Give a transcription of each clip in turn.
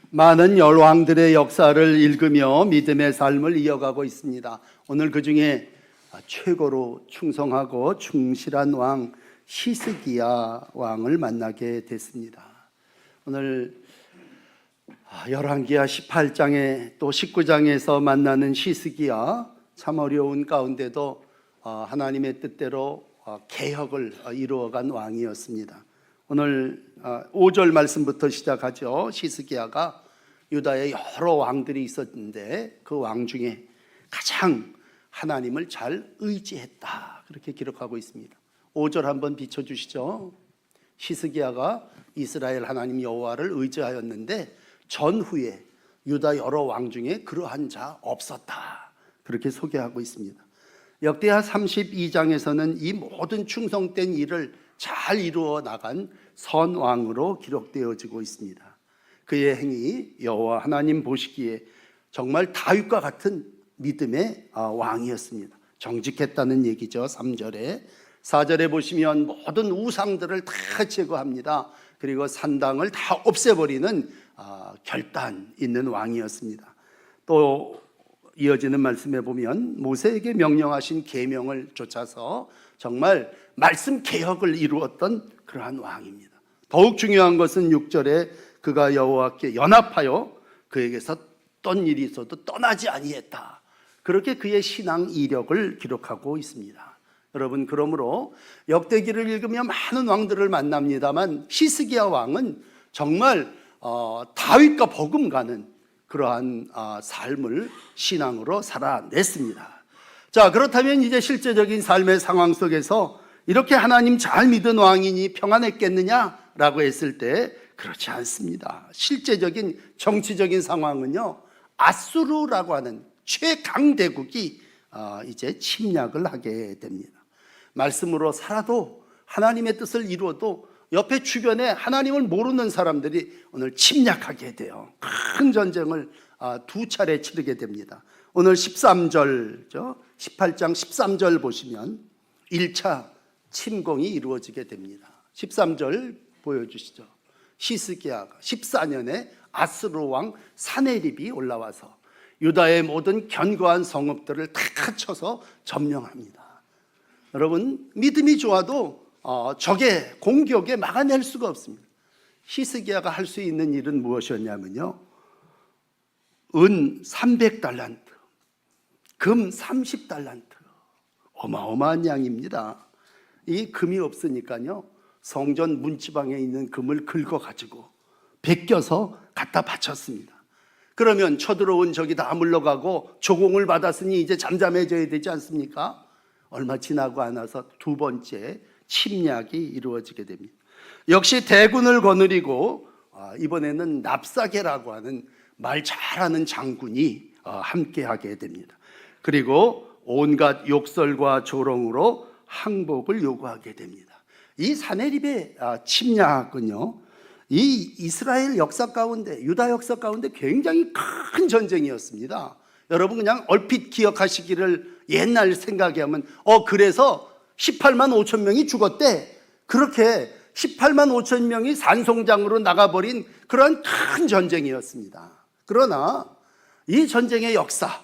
많은 열왕들의 역사를 읽으며 믿음의 삶을 이어가고 있습니다. 오늘 그 중에 최고로 충성하고 충실한 왕 히스기야 왕을 만나게 됐습니다. 오늘 열왕기야 18장에 또 19장에서 만나는 히스기야, 참 어려운 가운데도 하나님의 뜻대로 개혁을 이루어간 왕이었습니다. 오늘 5절 말씀부터 시작하죠. 히스기야가 유다에 여러 왕들이 있었는데 그 왕 중에 가장 하나님을 잘 의지했다, 그렇게 기록하고 있습니다. 5절 한번 비춰주시죠. 히스기야가 이스라엘 하나님 여호와를 의지하였는데 전후에 유다 여러 왕 중에 그러한 자 없었다, 그렇게 소개하고 있습니다. 역대하 32장에서는 이 모든 충성된 일을 잘 이루어 나간 선왕으로 기록되어지고 있습니다. 그의 행위 여호와 하나님 보시기에 정말 다윗과 같은 믿음의 왕이었습니다. 정직했다는 얘기죠. 3절에 4절에 보시면 모든 우상들을 다 제거합니다. 그리고 산당을 다 없애버리는 결단 있는 왕이었습니다. 또 이어지는 말씀에 보면 모세에게 명령하신 계명을 쫓아서 정말 말씀 개혁을 이루었던 그러한 왕입니다. 더욱 중요한 것은 6절에 그가 여호와께 연합하여 그에게서 어떤 일이 있어도 떠나지 아니했다, 그렇게 그의 신앙 이력을 기록하고 있습니다. 여러분, 그러므로 역대기를 읽으면 많은 왕들을 만납니다만 히스기야 왕은 정말 다윗과 버금가는 그러한 삶을 신앙으로 살아냈습니다. 자, 그렇다면 이제 실제적인 삶의 상황 속에서 이렇게 하나님 잘 믿은 왕이니 평안했겠느냐라고 했을 때 그렇지 않습니다. 실제적인 정치적인 상황은요, 아수르라고 하는 최강대국이 이제 침략을 하게 됩니다. 말씀으로 살아도 하나님의 뜻을 이루어도 옆에 주변에 하나님을 모르는 사람들이 오늘 침략하게 돼요. 큰 전쟁을 두 차례 치르게 됩니다. 오늘 13절, 18장 13절 보시면 1차 침공이 이루어지게 됩니다. 13절 보여주시죠. 히스기야가 14년에 아수르 왕 사네립이 올라와서 유다의 모든 견고한 성읍들을 다 쳐서 점령합니다. 여러분, 믿음이 좋아도 적의 공격에 막아낼 수가 없습니다. 히스기야가 할 수 있는 일은 무엇이었냐면요, 은 300달란트, 금 30달란트, 어마어마한 양입니다. 이 금이 없으니까요, 성전 문지방에 있는 금을 긁어가지고 베껴서 갖다 바쳤습니다. 그러면 쳐들어온 적이 다 물러가고 조공을 받았으니 이제 잠잠해져야 되지 않습니까? 얼마 지나고 나서 두 번째 침략이 이루어지게 됩니다. 역시 대군을 거느리고 이번에는 납사게라고 하는 말 잘하는 장군이 함께하게 됩니다. 그리고 온갖 욕설과 조롱으로 항복을 요구하게 됩니다. 이 사네립의 침략은요, 이 이스라엘 역사 가운데, 유다 역사 가운데 굉장히 큰 전쟁이었습니다. 여러분, 그냥 얼핏 기억하시기를 옛날 생각해 하면 그래서 18만 5천 명이 죽었대, 그렇게 18만 5천 명이 산송장으로 나가버린 그런 큰 전쟁이었습니다. 그러나 이 전쟁의 역사,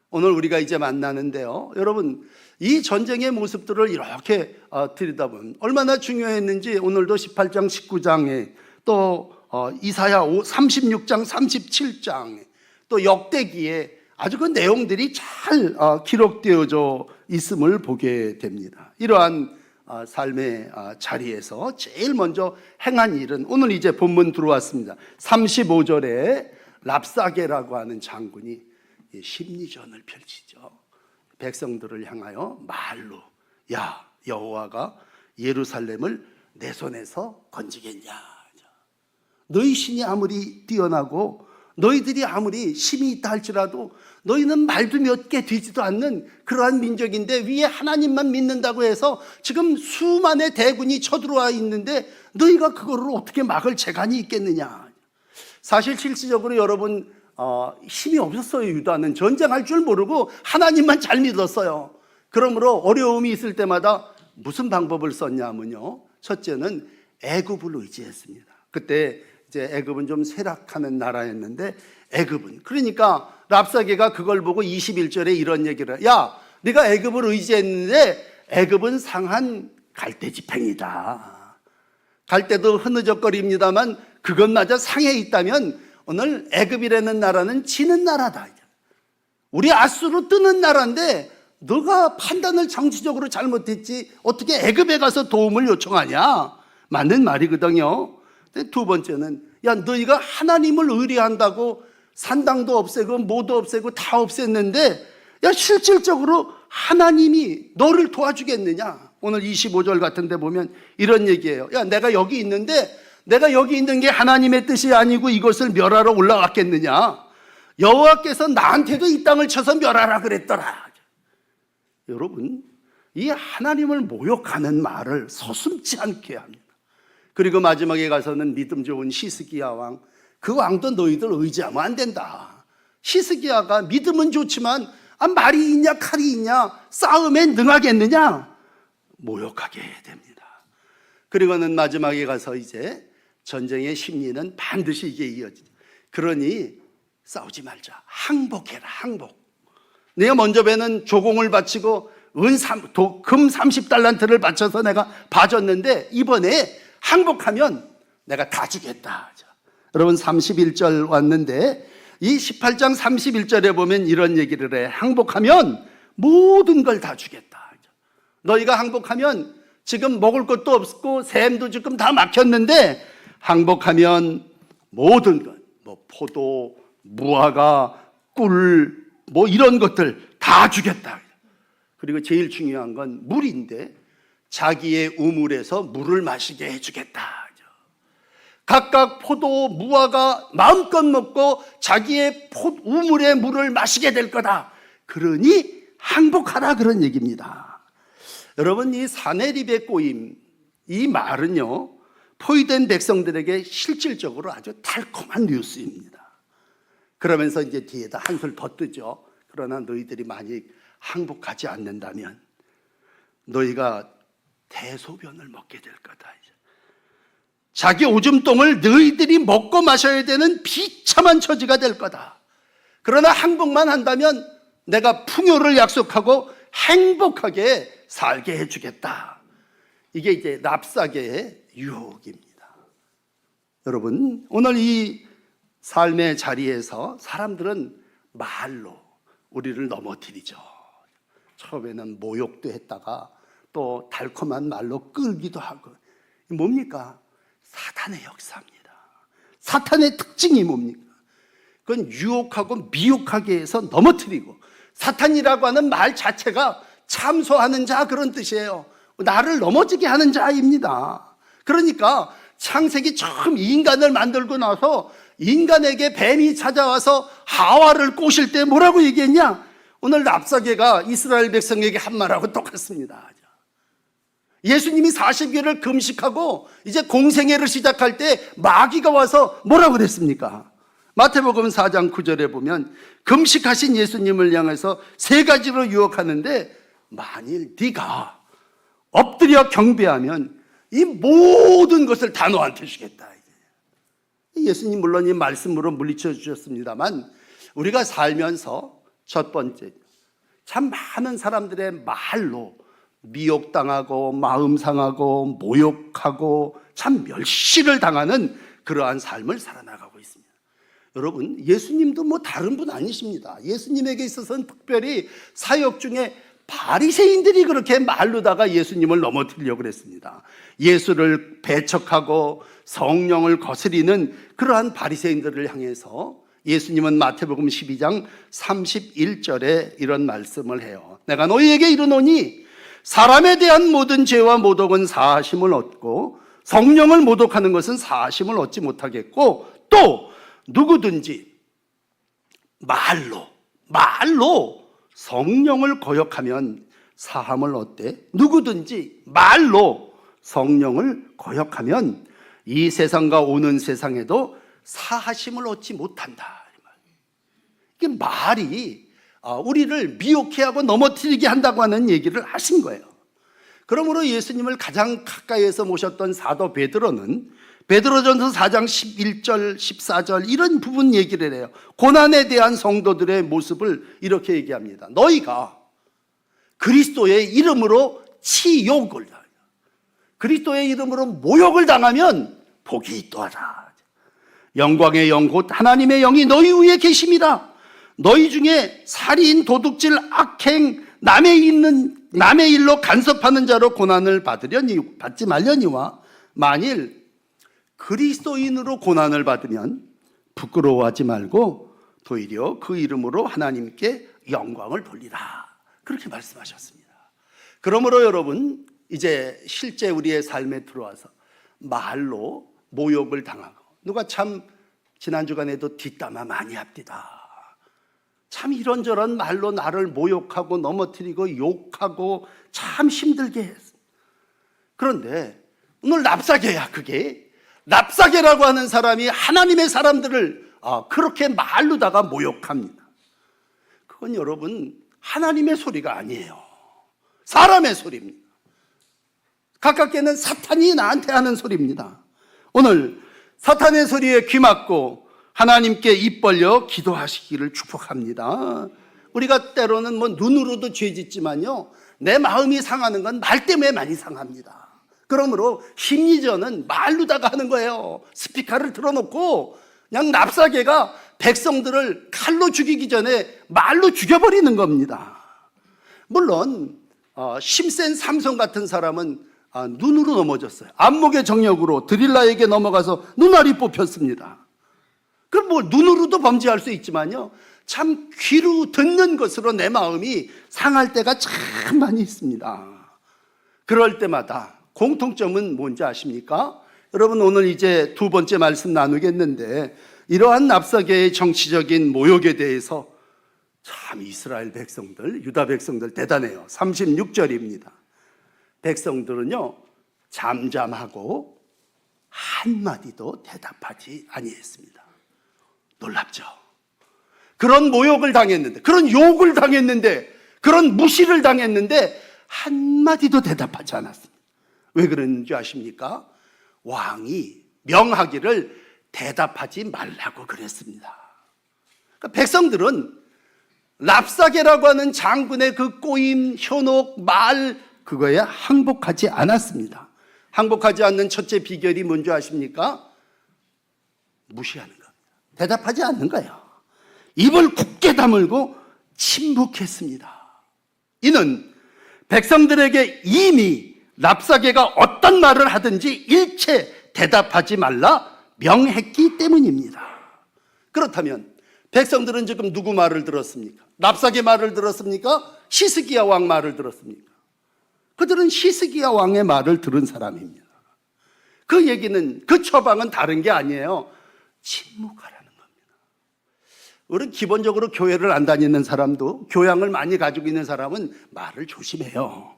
오늘 우리가 이제 만나는데요, 여러분, 이 전쟁의 모습들을 이렇게 들여다보면 얼마나 중요했는지 오늘도 18장 19장에 또 이사야 36장 37장에 또 역대기에 아주 그 내용들이 잘 기록되어져 있음을 보게 됩니다. 이러한 삶의 자리에서 제일 먼저 행한 일은 오늘 이제 본문 들어왔습니다. 35절에 랍사게라고 하는 장군이 심리전을 펼치죠. 백성들을 향하여 말로, 야, 여호와가 예루살렘을 내 손에서 건지겠냐, 너희 신이 아무리 뛰어나고 너희들이 아무리 힘이 있다 할지라도 너희는 말도 몇 개 되지도 않는 그러한 민족인데 위에 하나님만 믿는다고 해서 지금 수만의 대군이 쳐들어와 있는데 너희가 그거를 어떻게 막을 재간이 있겠느냐. 사실 실질적으로 여러분, 힘이 없었어요. 유다는 전쟁할 줄 모르고 하나님만 잘 믿었어요. 그러므로 어려움이 있을 때마다 무슨 방법을 썼냐면요, 첫째는 애굽을 의지했습니다. 그때 이제 애굽은 좀 쇠락하는 나라였는데 애굽은 그러니까 랍사게가 그걸 보고 21절에 이런 얘기를 해요. 야, 네가 애굽을 의지했는데 애굽은 상한 갈대지팽이다. 갈대도 흐느적거립니다만 그것마저 상해 있다면 오늘 애굽이라는 나라는 지는 나라다. 우리 아수로 뜨는 나라인데 너가 판단을 정치적으로 잘못했지 어떻게 애굽에 가서 도움을 요청하냐? 맞는 말이거든요. 두 번째는 야, 너희가 하나님을 의뢰한다고 산당도 없애고 뭐도 없애고 다 없앴는데 야, 실질적으로 하나님이 너를 도와주겠느냐? 오늘 25절 같은 데 보면 이런 얘기예요. 야, 내가 여기 있는데 내가 여기 있는 게 하나님의 뜻이 아니고 이것을 멸하러 올라왔겠느냐? 여호와께서 나한테도 이 땅을 쳐서 멸하라 그랬더라. 여러분, 이 하나님을 모욕하는 말을 서슴지 않게 합니다. 그리고 마지막에 가서는 믿음 좋은 히스기야 왕, 그 왕도 너희들 의지하면 안 된다. 히스기야가 믿음은 좋지만 말이 있냐 칼이 있냐 싸움에 능하겠느냐? 모욕하게 됩니다. 그리고는 마지막에 가서 이제 전쟁의 심리는 반드시 이게 이어지죠. 그러니 싸우지 말자. 항복해라. 항복. 내가 먼저 배는 조공을 바치고 금 30달란트를 바쳐서 내가 봐줬는데 이번에 항복하면 내가 다 주겠다. 여러분 31절 왔는데 이 18장 31절에 보면 이런 얘기를 해. 항복하면 모든 걸 다 주겠다. 너희가 항복하면 지금 먹을 것도 없고 샘도 지금 다 막혔는데 항복하면 모든 것, 뭐 포도, 무화과, 꿀, 뭐 이런 것들 다 주겠다. 그리고 제일 중요한 건 물인데 자기의 우물에서 물을 마시게 해주겠다. 각각 포도, 무화과 마음껏 먹고 자기의 우물의 물을 마시게 될 거다. 그러니 항복하라 그런 얘기입니다. 여러분, 이 사내립의 꼬임, 이 말은요 포위된 백성들에게 실질적으로 아주 달콤한 뉴스입니다. 그러면서 이제 뒤에다 한술 더 뜨죠. 그러나 너희들이 만약 항복하지 않는다면 너희가 대소변을 먹게 될 거다. 자기 오줌똥을 너희들이 먹고 마셔야 되는 비참한 처지가 될 거다. 그러나 항복만 한다면 내가 풍요를 약속하고 행복하게 살게 해주겠다. 이게 이제 랍사게의 유혹입니다. 여러분, 오늘 이 삶의 자리에서 사람들은 말로 우리를 넘어뜨리죠. 처음에는 모욕도 했다가 또 달콤한 말로 끌기도 하고. 뭡니까? 사탄의 역사입니다. 사탄의 특징이 뭡니까? 그건 유혹하고 미혹하게 해서 넘어뜨리고, 사탄이라고 하는 말 자체가 참소하는 자 그런 뜻이에요. 나를 넘어지게 하는 자입니다. 그러니까 창세기 처음 인간을 만들고 나서 인간에게 뱀이 찾아와서 하와를 꼬실 때 뭐라고 얘기했냐? 오늘 랍사게가 이스라엘 백성에게 한 말하고 똑같습니다. 예수님이 40일을 금식하고 이제 공생애를 시작할 때 마귀가 와서 뭐라고 그랬습니까? 마태복음 4장 9절에 보면 금식하신 예수님을 향해서 세 가지로 유혹하는데 만일 네가 엎드려 경배하면 이 모든 것을 다 너한테 주겠다. 예수님 물론 이 말씀으로 물리쳐 주셨습니다만 우리가 살면서 첫 번째 참 많은 사람들의 말로 미혹당하고 마음 상하고 모욕하고 참 멸시를 당하는 그러한 삶을 살아나가고 있습니다. 여러분, 예수님도 뭐 다른 분 아니십니다. 예수님에게 있어서는 특별히 사역 중에 바리새인들이 그렇게 말로다가 예수님을 넘어뜨리려고 그랬습니다. 예수를 배척하고 성령을 거스리는 그러한 바리새인들을 향해서 예수님은 마태복음 12장 31절에 이런 말씀을 해요. 내가 너희에게 이르노니 사람에 대한 모든 죄와 모독은 사하심을 얻고 성령을 모독하는 것은 사하심을 얻지 못하겠고, 또 누구든지 말로 성령을 거역하면 사함을 얻되, 누구든지 말로 성령을 거역하면 이 세상과 오는 세상에도 사하심을 얻지 못한다. 이게 말이 우리를 미혹해 하고 넘어뜨리게 한다고 하는 얘기를 하신 거예요. 그러므로 예수님을 가장 가까이에서 모셨던 사도 베드로는 베드로전서 4장 11절, 14절 이런 부분 얘기를 해요. 고난에 대한 성도들의 모습을 이렇게 얘기합니다. 너희가 그리스도의 이름으로 치욕을 당하여 그리스도의 이름으로 모욕을 당하면 복이 있도하다. 영광의 영 곧 하나님의 영이 너희 위에 계심이라. 너희 중에 살인, 도둑질, 악행, 남의 일로 간섭하는 자로 고난을 받지 말려니와 만일 그리스도인으로 고난을 받으면 부끄러워하지 말고 도리어 그 이름으로 하나님께 영광을 돌리라. 그렇게 말씀하셨습니다. 그러므로 여러분, 이제 실제 우리의 삶에 들어와서 말로 모욕을 당하고, 누가 참 지난 주간에도 뒷담화 많이 합디다. 참 이런저런 말로 나를 모욕하고 넘어뜨리고 욕하고 참 힘들게 했어. 그런데 오늘 랍사개야. 그게 랍사개라고 하는 사람이 하나님의 사람들을 그렇게 말로다가 모욕합니다. 그건 여러분 하나님의 소리가 아니에요. 사람의 소리입니다. 가깝게는 사탄이 나한테 하는 소리입니다. 오늘 사탄의 소리에 귀 막고 하나님께 입 벌려 기도하시기를 축복합니다. 우리가 때로는 눈으로도 죄 짓지만요, 내 마음이 상하는 건 말 때문에 많이 상합니다. 그러므로 심리전은 말로다가 하는 거예요. 스피커를 틀어놓고 그냥 납사개가 백성들을 칼로 죽이기 전에 말로 죽여버리는 겁니다. 물론 심센 삼손 같은 사람은 눈으로 넘어졌어요. 안목의 정력으로 드릴라에게 넘어가서 눈알이 뽑혔습니다. 그럼 눈으로도 범죄할 수 있지만요, 참 귀로 듣는 것으로 내 마음이 상할 때가 참 많이 있습니다. 그럴 때마다 공통점은 뭔지 아십니까? 여러분, 오늘 이제 두 번째 말씀 나누겠는데, 이러한 납사개의 정치적인 모욕에 대해서 참 이스라엘 백성들, 유다 백성들 대단해요. 36절입니다. 백성들은요 잠잠하고 한마디도 대답하지 아니했습니다. 놀랍죠? 그런 모욕을 당했는데, 그런 욕을 당했는데, 그런 무시를 당했는데 한마디도 대답하지 않았습니다. 왜 그랬는지 아십니까? 왕이 명하기를 대답하지 말라고 그랬습니다. 그러니까 백성들은 랍사개라고 하는 장군의 그 꼬임, 현혹, 말, 그거에 항복하지 않았습니다. 항복하지 않는 첫째 비결이 뭔지 아십니까? 무시하는 겁니다. 대답하지 않는 거예요. 입을 굳게 다물고 침묵했습니다. 이는 백성들에게 이미 랍사개가 어떤 말을 하든지 일체 대답하지 말라 명했기 때문입니다. 그렇다면 백성들은 지금 누구 말을 들었습니까? 랍사개 말을 들었습니까? 히스기야 왕 말을 들었습니까? 그들은 히스기야 왕의 말을 들은 사람입니다. 그 얘기는, 그 처방은 다른 게 아니에요. 침묵하라는 겁니다. 우리는 기본적으로 교회를 안 다니는 사람도, 교양을 많이 가지고 있는 사람은 말을 조심해요.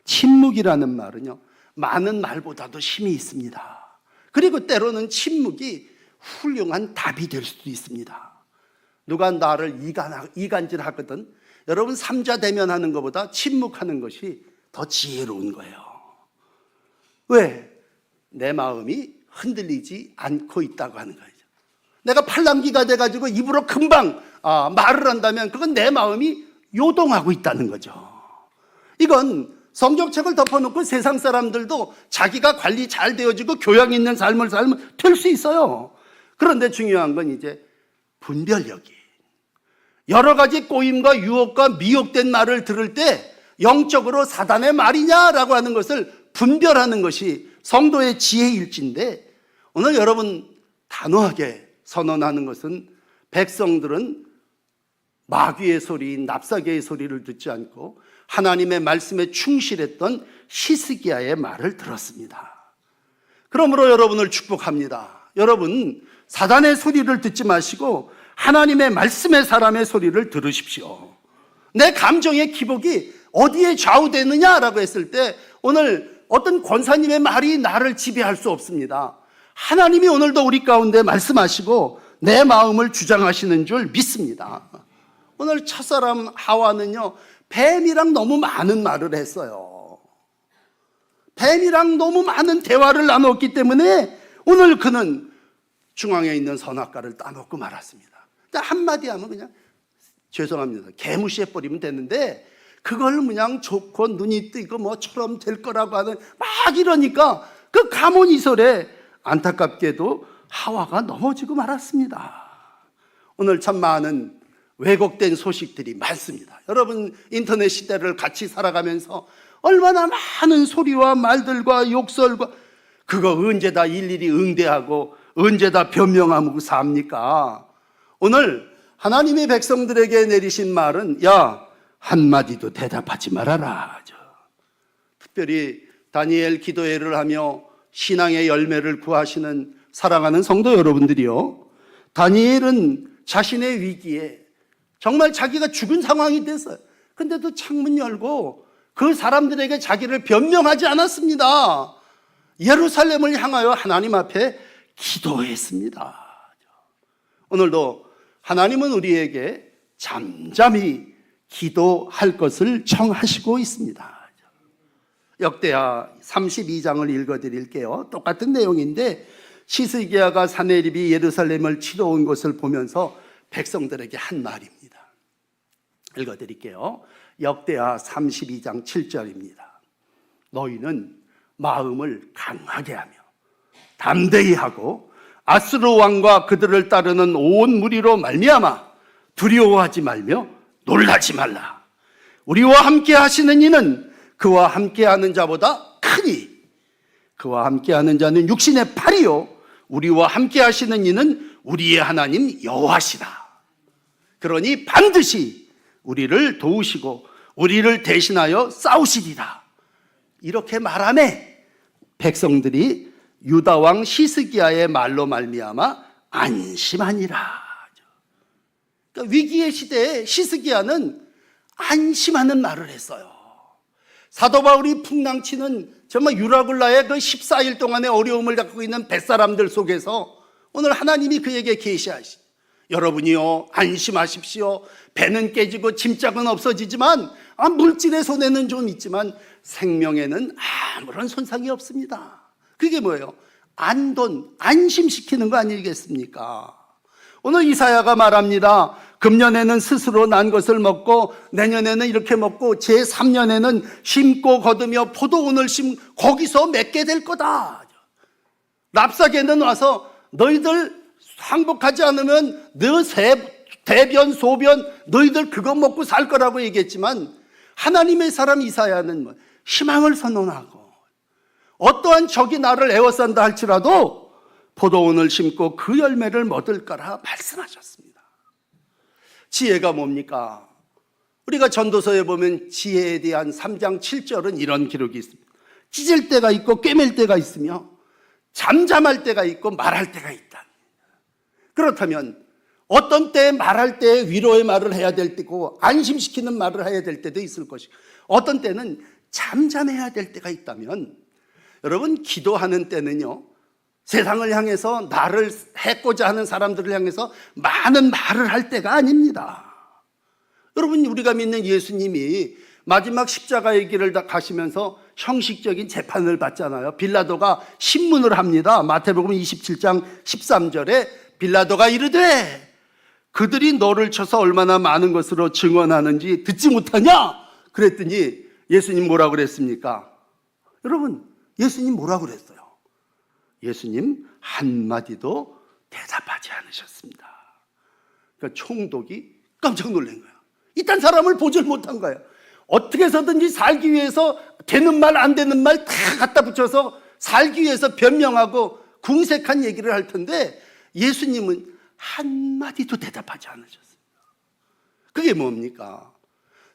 침묵이라는 말은요, 많은 말보다도 힘이 있습니다. 그리고 때로는 침묵이 훌륭한 답이 될 수도 있습니다. 누가 나를 이간질하거든, 여러분 삼자대면하는 것보다 침묵하는 것이 더 지혜로운 거예요. 왜? 내 마음이 흔들리지 않고 있다고 하는 거죠. 내가 팔랑귀가 돼가지고 입으로 금방 말을 한다면 그건 내 마음이 요동하고 있다는 거죠. 이건 성경책을 덮어놓고 세상 사람들도 자기가 관리 잘 되어지고 교양 있는 삶을 살면 될 수 있어요. 그런데 중요한 건 이제 분별력이, 여러 가지 꼬임과 유혹과 미혹된 말을 들을 때 영적으로 사단의 말이냐라고 하는 것을 분별하는 것이 성도의 지혜일진데, 오늘 여러분 단호하게 선언하는 것은 백성들은 마귀의 소리, 납사개의 소리를 듣지 않고 하나님의 말씀에 충실했던 히스기야의 말을 들었습니다. 그러므로 여러분을 축복합니다. 여러분 사단의 소리를 듣지 마시고 하나님의 말씀의 사람의 소리를 들으십시오. 내 감정의 기복이 어디에 좌우되느냐라고 했을 때 오늘 어떤 권사님의 말이 나를 지배할 수 없습니다. 하나님이 오늘도 우리 가운데 말씀하시고 내 마음을 주장하시는 줄 믿습니다. 오늘 첫사람 하와는요, 뱀이랑 너무 많은 말을 했어요. 뱀이랑 너무 많은 대화를 나눴기 때문에 오늘 그는 중앙에 있는 선악과를 따먹고 말았습니다. 한마디 하면 그냥 죄송합니다, 개무시해버리면 되는데 그걸 그냥 좋고 눈이 뜨고 뭐처럼 될 거라고 하는 막 이러니까 그 가모니설에 안타깝게도 하와가 넘어지고 말았습니다. 오늘 참 많은 왜곡된 소식들이 많습니다. 여러분 인터넷 시대를 같이 살아가면서 얼마나 많은 소리와 말들과 욕설과 그거 언제 다 일일이 응대하고 언제 다 변명하고 삽니까? 오늘 하나님의 백성들에게 내리신 말은 야, 한마디도 대답하지 말아라. 특별히 다니엘 기도회를 하며 신앙의 열매를 구하시는 사랑하는 성도 여러분들이요, 다니엘은 자신의 위기에 정말 자기가 죽은 상황이 됐어요. 근데도 창문 열고 그 사람들에게 자기를 변명하지 않았습니다. 예루살렘을 향하여 하나님 앞에 기도했습니다. 오늘도 하나님은 우리에게 잠잠히 기도할 것을 청하시고 있습니다. 역대하 32장을 읽어드릴게요. 똑같은 내용인데 시스기야가 사내립이 예루살렘을 치러 온 것을 보면서 백성들에게 한 말입니다. 읽어드릴게요. 역대하 32장 7절입니다. 너희는 마음을 강하게 하며 담대히 하고 아수르 왕과 그들을 따르는 온 무리로 말미암아 두려워하지 말며 놀라지 말라. 우리와 함께 하시는 이는 그와 함께 하는 자보다 크니 그와 함께 하는 자는 육신의 팔이요 우리와 함께 하시는 이는 우리의 하나님 여호와시라. 그러니 반드시 우리를 도우시고 우리를 대신하여 싸우시리라. 이렇게 말하매 백성들이 유다 왕 시스기야의 말로 말미암아 안심하니라. 그러니까 위기의 시대에 시스기야는 안심하는 말을 했어요. 사도 바울이 풍랑치는 정말 유라굴라의 그 14일 동안의 어려움을 겪고 있는 뱃사람들 속에서 오늘 하나님이 그에게 계시하시, 여러분이요 안심하십시오. 배는 깨지고 짐짝은 없어지지만 물질의 손해는 좀 있지만 생명에는 아무런 손상이 없습니다. 그게 뭐예요? 안심시키는 거 아니겠습니까? 오늘 이사야가 말합니다. 금년에는 스스로 난 것을 먹고 내년에는 이렇게 먹고 제3년에는 심고 거두며 포도원을 거기서 맺게 될 거다. 랍사개는 와서 너희들 항복하지 않으면 너 대변 소변 너희들 그거 먹고 살 거라고 얘기했지만 하나님의 사람 이사야는 희망을 선언하고 어떠한 적이 나를 에워싼다 할지라도 포도원을 심고 그 열매를 얻을 거라 말씀하셨습니다. 지혜가 뭡니까? 우리가 전도서에 보면 지혜에 대한 3장 7절은 이런 기록이 있습니다. 찢을 때가 있고 꿰맬 때가 있으며 잠잠할 때가 있고 말할 때가 있다. 그렇다면 어떤 때 말할 때 위로의 말을 해야 될 때고 안심시키는 말을 해야 될 때도 있을 것이고 어떤 때는 잠잠해야 될 때가 있다면 여러분 기도하는 때는요 세상을 향해서 나를 해코자 하는 사람들을 향해서 많은 말을 할 때가 아닙니다. 여러분 우리가 믿는 예수님이 마지막 십자가의 길을 다 가시면서 형식적인 재판을 받잖아요. 빌라도가 신문을 합니다. 마태복음 27장 13절에 빌라도가 이르되 그들이 너를 쳐서 얼마나 많은 것으로 증언하는지 듣지 못하냐? 그랬더니 예수님 뭐라고 그랬습니까? 여러분 예수님 뭐라고 그랬어요? 예수님 한마디도 대답하지 않으셨습니다. 그러니까 총독이 깜짝 놀란 거예요. 이딴 사람을 보질 못한 거예요. 어떻게 해서든지 살기 위해서 되는 말 안 되는 말 다 갖다 붙여서 살기 위해서 변명하고 궁색한 얘기를 할 텐데 예수님은 한마디도 대답하지 않으셨습니다. 그게 뭡니까?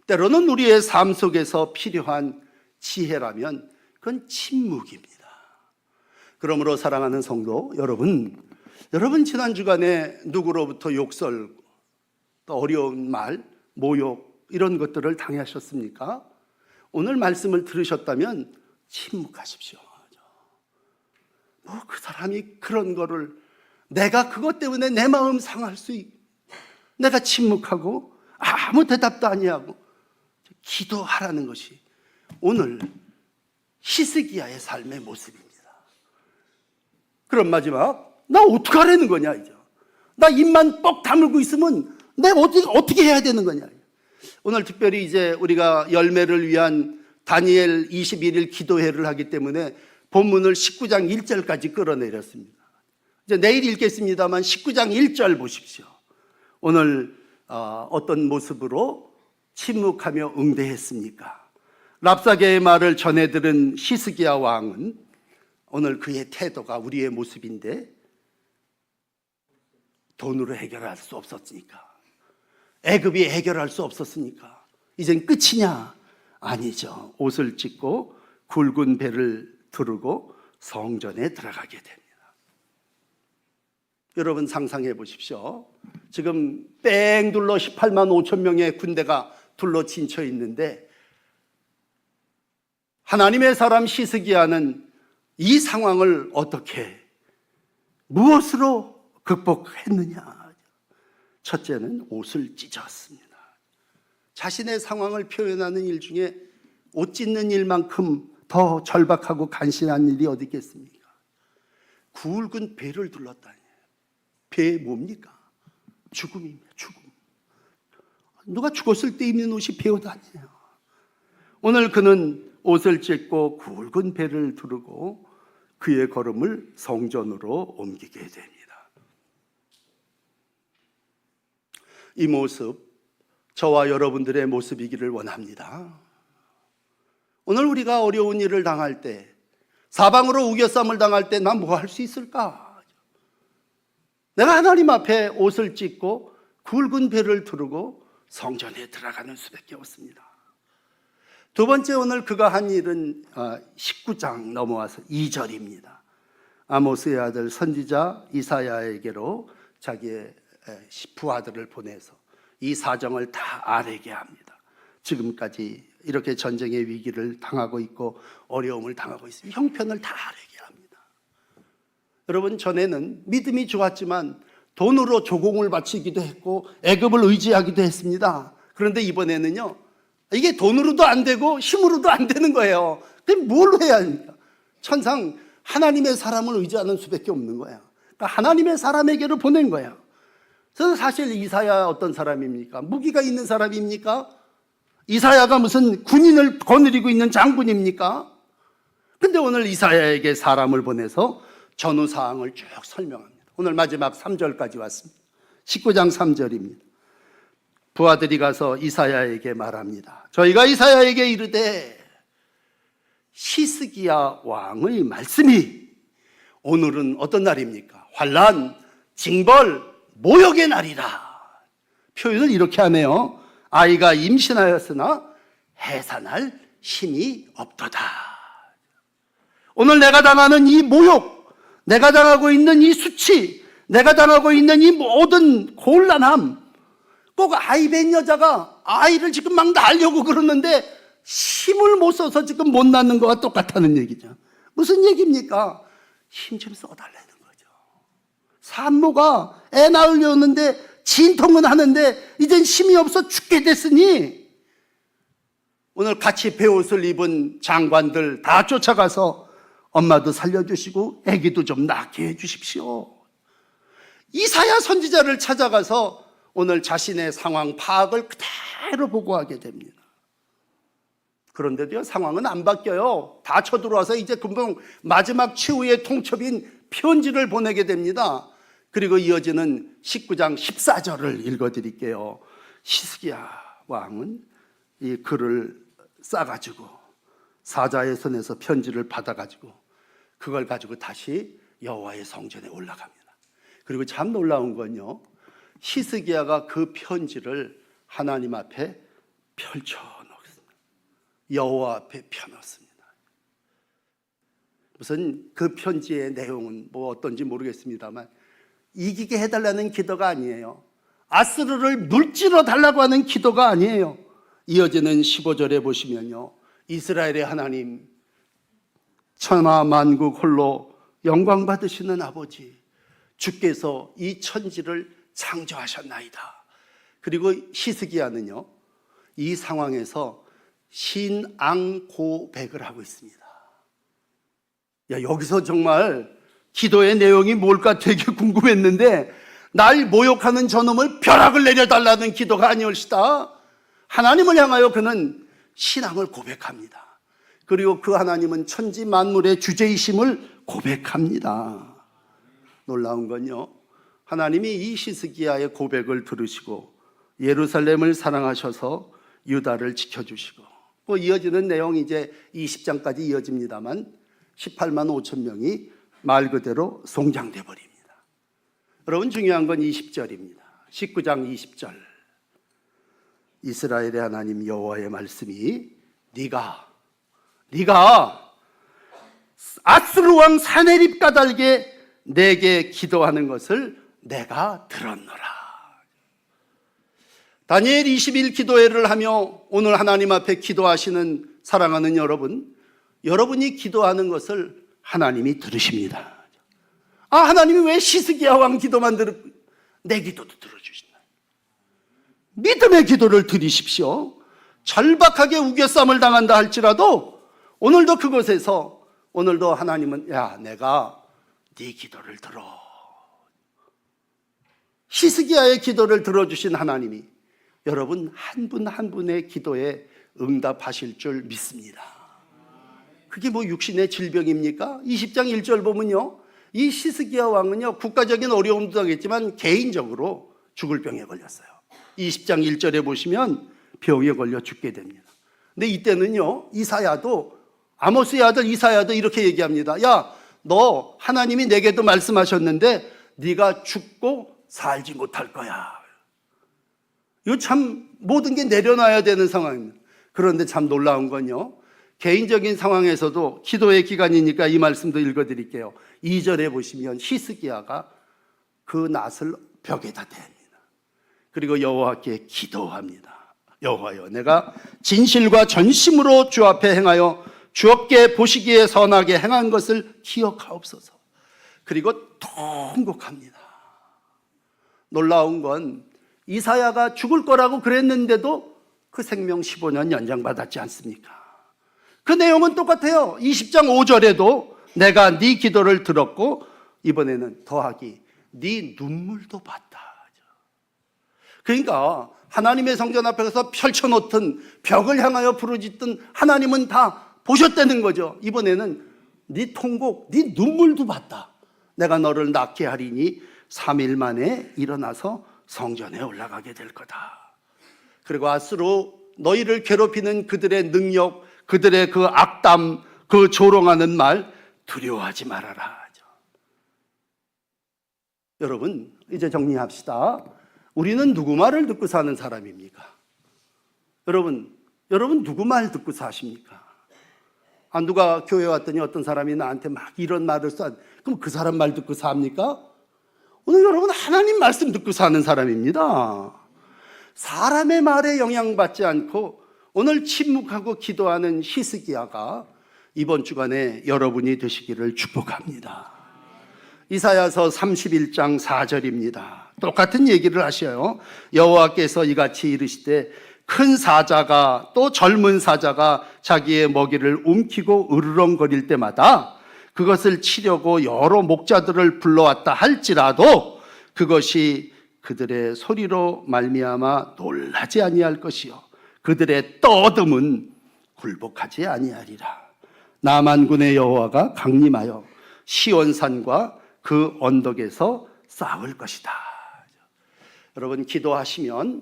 때로는 우리의 삶 속에서 필요한 지혜라면 그건 침묵입니다. 그러므로 사랑하는 성도 여러분 지난 주간에 누구로부터 욕설, 또 어려운 말, 모욕 이런 것들을 당하셨습니까? 오늘 말씀을 들으셨다면 침묵하십시오. 그 사람이 그런 거를 내가 그것 때문에 내 마음 상할 수 있고 내가 침묵하고 아무 대답도 아니하고 기도하라는 것이 오늘 히스기야의 삶의 모습입니다. 그럼 마지막 나 어떡하라는 거냐 이제. 나 입만 뻑 다물고 있으면 내가 어떻게 해야 되는 거냐. 오늘 특별히 이제 우리가 열매를 위한 다니엘 21일 기도회를 하기 때문에 본문을 19장 1절까지 끌어내렸습니다. 이제 내일 읽겠습니다만 19장 1절 보십시오. 오늘 어떤 모습으로 침묵하며 응대했습니까? 랍사게의 말을 전해 들은 히스기야 왕은 오늘 그의 태도가 우리의 모습인데, 돈으로 해결할 수 없었으니까, 애굽이 해결할 수 없었으니까 이젠 끝이냐? 아니죠. 옷을 찢고 굵은 배를 두르고 성전에 들어가게 됩니다. 여러분 상상해 보십시오. 지금 뺑 둘러 18만 5천 명의 군대가 둘러 진쳐 있는데 하나님의 사람 히스기야는 이 상황을 어떻게, 무엇으로 극복했느냐? 첫째는 옷을 찢었습니다. 자신의 상황을 표현하는 일 중에 옷 찢는 일만큼 더 절박하고 간신한 일이 어디 있겠습니까? 굵은 배를 둘렀다니. 배 뭡니까? 죽음입니다. 죽음. 누가 죽었을 때 입는 옷이 배 옷 아니에요. 오늘 그는 옷을 찢고 굵은 배를 두르고 그의 걸음을 성전으로 옮기게 됩니다. 이 모습, 저와 여러분들의 모습이기를 원합니다. 오늘 우리가 어려운 일을 당할 때, 사방으로 우겨쌈을 당할 때 난 뭐 할 수 있을까? 내가 하나님 앞에 옷을 찢고 굵은 배를 두르고 성전에 들어가는 수밖에 없습니다. 두 번째, 오늘 그가 한 일은 19장 넘어와서 2절입니다. 아모스의 아들 선지자 이사야에게로 자기의 부하들을 보내서 이 사정을 다 아뢰게 합니다. 지금까지 이렇게 전쟁의 위기를 당하고 있고 어려움을 당하고 있습니다. 형편을 다 아뢰게 합니다. 여러분, 전에는 믿음이 좋았지만 돈으로 조공을 바치기도 했고 애굽을 의지하기도 했습니다. 그런데 이번에는요, 이게 돈으로도 안 되고 힘으로도 안 되는 거예요. 그럼 뭘 해야 합니까? 천상 하나님의 사람을 의지하는 수밖에 없는 거야. 그러니까 하나님의 사람에게로 보낸 거야. 저는 사실 이사야 어떤 사람입니까? 무기가 있는 사람입니까? 이사야가 무슨 군인을 거느리고 있는 장군입니까? 근데 오늘 이사야에게 사람을 보내서 전후 사항을 쭉 설명합니다. 오늘 마지막 3절까지 왔습니다. 19장 3절입니다. 부하들이 가서 이사야에게 말합니다. 저희가 이사야에게 이르되 히스기야 왕의 말씀이 오늘은 어떤 날입니까? 환난, 징벌, 모욕의 날이라. 표현을 이렇게 하네요. 아이가 임신하였으나 해산할 힘이 없도다. 오늘 내가 당하는 이 모욕, 내가 당하고 있는 이 수치, 내가 당하고 있는 이 모든 곤란함, 꼭 아이 뵌 여자가 아이를 지금 막 낳으려고 그러는데 힘을 못 써서 지금 못 낳는 거와 똑같다는 얘기죠. 무슨 얘기입니까? 힘 좀 써달라는 거죠. 산모가 애 낳으려는데 진통은 하는데 이젠 힘이 없어 죽게 됐으니 오늘 같이 베옷을 입은 장관들 다 쫓아가서 엄마도 살려주시고 아기도 좀 낳게 해주십시오. 이사야 선지자를 찾아가서 오늘 자신의 상황 파악을 그대로 보고하게 됩니다. 그런데도요, 상황은 안 바뀌어요. 다 쳐들어와서 이제 금방 마지막 최후의 통첩인 편지를 보내게 됩니다. 그리고 이어지는 19장 14절을 읽어드릴게요. 히스기야 왕은 이 글을 싸가지고 사자의 손에서 편지를 받아가지고 그걸 가지고 다시 여호와의 성전에 올라갑니다. 그리고 참 놀라운 건요, 히스기야가 그 편지를 하나님 앞에 펼쳐놓습니다. 여호와 앞에 펴놓습니다. 무슨 그 편지의 내용은 뭐 어떤지 모르겠습니다만 이기게 해달라는 기도가 아니에요. 아스르를 물질러 달라고 하는 기도가 아니에요. 이어지는 15절에 보시면요, 이스라엘의 하나님, 천하 만국 홀로 영광 받으시는 아버지, 주께서 이 천지를 창조하셨나이다. 그리고 히스기야는요, 이 상황에서 신앙 고백을 하고 있습니다. 야, 여기서 정말 기도의 내용이 뭘까 되게 궁금했는데 날 모욕하는 저놈을 벼락을 내려달라는 기도가 아니올시다. 하나님을 향하여 그는 신앙을 고백합니다. 그리고 그 하나님은 천지 만물의 주제이심을 고백합니다. 놀라운 건요, 하나님이 이 히스기야의 고백을 들으시고 예루살렘을 사랑하셔서 유다를 지켜주시고, 뭐 이어지는 내용이 이제 20장까지 이어집니다만 18만 5천 명이 말 그대로 송장돼 버립니다. 여러분, 중요한 건 20절입니다. 19장 20절. 이스라엘의 하나님 여호와의 말씀이 네가 아스루 왕 사네립 까닭에 내게 기도하는 것을 내가 들었노라. 다니엘 20일 기도회를 하며 오늘 하나님 앞에 기도하시는 사랑하는 여러분, 여러분이 기도하는 것을 하나님이 들으십니다. 하나님이 왜 히스기야 왕 기도만 내 기도도 들어주신다. 믿음의 기도를 드리십시오. 절박하게 우겨쌈을 당한다 할지라도 오늘도 그곳에서 오늘도 하나님은 내가 네 기도를 들어. 히스기야의 기도를 들어주신 하나님이 여러분 한 분 한 분의 기도에 응답하실 줄 믿습니다. 그게 뭐 육신의 질병입니까? 20장 1절 보면요, 이 히스기야 왕은요 국가적인 어려움도 당했지만 개인적으로 죽을 병에 걸렸어요. 20장 1절에 보시면 병에 걸려 죽게 됩니다. 근데 이때는요 이사야도, 아모스의 아들 이사야도 이렇게 얘기합니다. 너 하나님이 내게도 말씀하셨는데 네가 죽고 살지 못할 거야. 이거 참 모든 게 내려놔야 되는 상황입니다. 그런데 참 놀라운 건요, 개인적인 상황에서도 기도의 기간이니까 이 말씀도 읽어드릴게요. 2절에 보시면 히스기야가 그 낫을 벽에다 댑니다. 그리고 여호와께 기도합니다. 여호와여, 내가 진실과 전심으로 주 앞에 행하여 주옵게 보시기에 선하게 행한 것을 기억하옵소서. 그리고 통곡합니다. 놀라운 건 이사야가 죽을 거라고 그랬는데도 그 생명 15년 연장받았지 않습니까? 그 내용은 똑같아요. 20장 5절에도 내가 네 기도를 들었고 이번에는 더하기 네 눈물도 봤다. 그러니까 하나님의 성전 앞에서 펼쳐놓던 벽을 향하여 부르짖던 하나님은 다 보셨다는 거죠. 이번에는 네 통곡, 네 눈물도 봤다. 내가 너를 낫게 하리니 3일 만에 일어나서 성전에 올라가게 될 거다. 그리고 아스로 너희를 괴롭히는 그들의 능력, 그들의 그 악담, 그 조롱하는 말 두려워하지 말아라. 여러분, 이제 정리합시다. 우리는 누구 말을 듣고 사는 사람입니까? 여러분 누구 말 듣고 사십니까? 누가 교회 왔더니 어떤 사람이 나한테 막 이런 말을 써. 그럼 그 사람 말 듣고 삽니까? 오늘 여러분 하나님 말씀 듣고 사는 사람입니다. 사람의 말에 영향받지 않고 오늘 침묵하고 기도하는 히스기야가 이번 주간에 여러분이 되시기를 축복합니다. 이사야서 31장 4절입니다. 똑같은 얘기를 하셔요. 여호와께서 이같이 이르시되 큰 사자가 또 젊은 사자가 자기의 먹이를 움키고 으르렁거릴 때마다 그것을 치려고 여러 목자들을 불러왔다 할지라도 그것이 그들의 소리로 말미암아 놀라지 아니할 것이요 그들의 떠듬은 굴복하지 아니하리라. 남한군의 여호와가 강림하여 시온산과 그 언덕에서 싸울 것이다. 여러분 기도하시면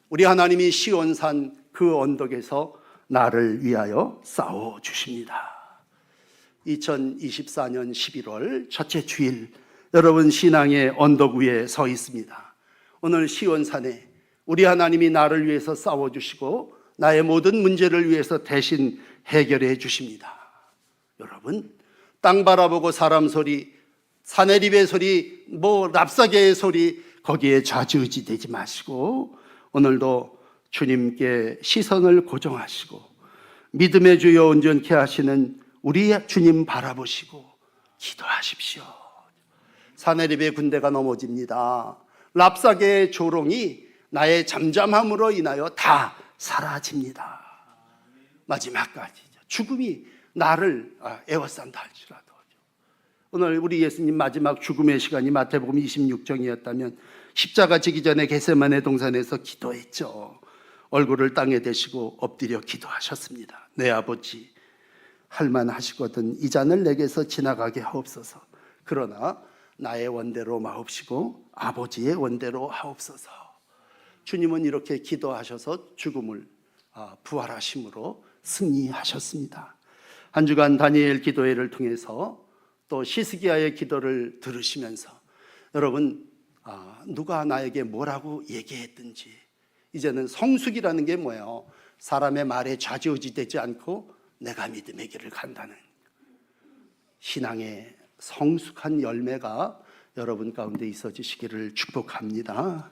우리 하나님이 시온산 그 언덕에서 나를 위하여 싸워 주십니다. 2024년 11월 첫째 주일 여러분 신앙의 언덕 위에 서 있습니다. 오늘 시온산에 우리 하나님이 나를 위해서 싸워 주시고 나의 모든 문제를 위해서 대신 해결해 주십니다. 여러분 땅 바라보고 사람 소리, 사내립의 소리, 랍사계의 소리 거기에 좌지우지되지 마시고 오늘도 주님께 시선을 고정하시고 믿음의 주여 온전케 하시는 우리 주님 바라보시고 기도하십시오. 사내립의 군대가 넘어집니다. 랍사계의 조롱이 나의 잠잠함으로 인하여 다 사라집니다. 마지막까지 죽음이 나를 애워싼다 할지라도 오늘 우리 예수님 마지막 죽음의 시간이 마태복음 26장이었다면 십자가 지기 전에 겟세마네 동산에서 기도했죠. 얼굴을 땅에 대시고 엎드려 기도하셨습니다. 내 아버지, 할만하시거든 이 잔을 내게서 지나가게 하옵소서. 그러나 나의 원대로 마옵시고 아버지의 원대로 하옵소서. 주님은 이렇게 기도하셔서 죽음을 부활하심으로 승리하셨습니다. 한 주간 다니엘 기도회를 통해서 또 시스기야의 기도를 들으시면서 여러분, 누가 나에게 뭐라고 얘기했든지 이제는 성숙이라는 게 뭐예요? 사람의 말에 좌지우지되지 않고 내가 믿음의 길을 간다는 신앙의 성숙한 열매가 여러분 가운데 있어지시기를 축복합니다.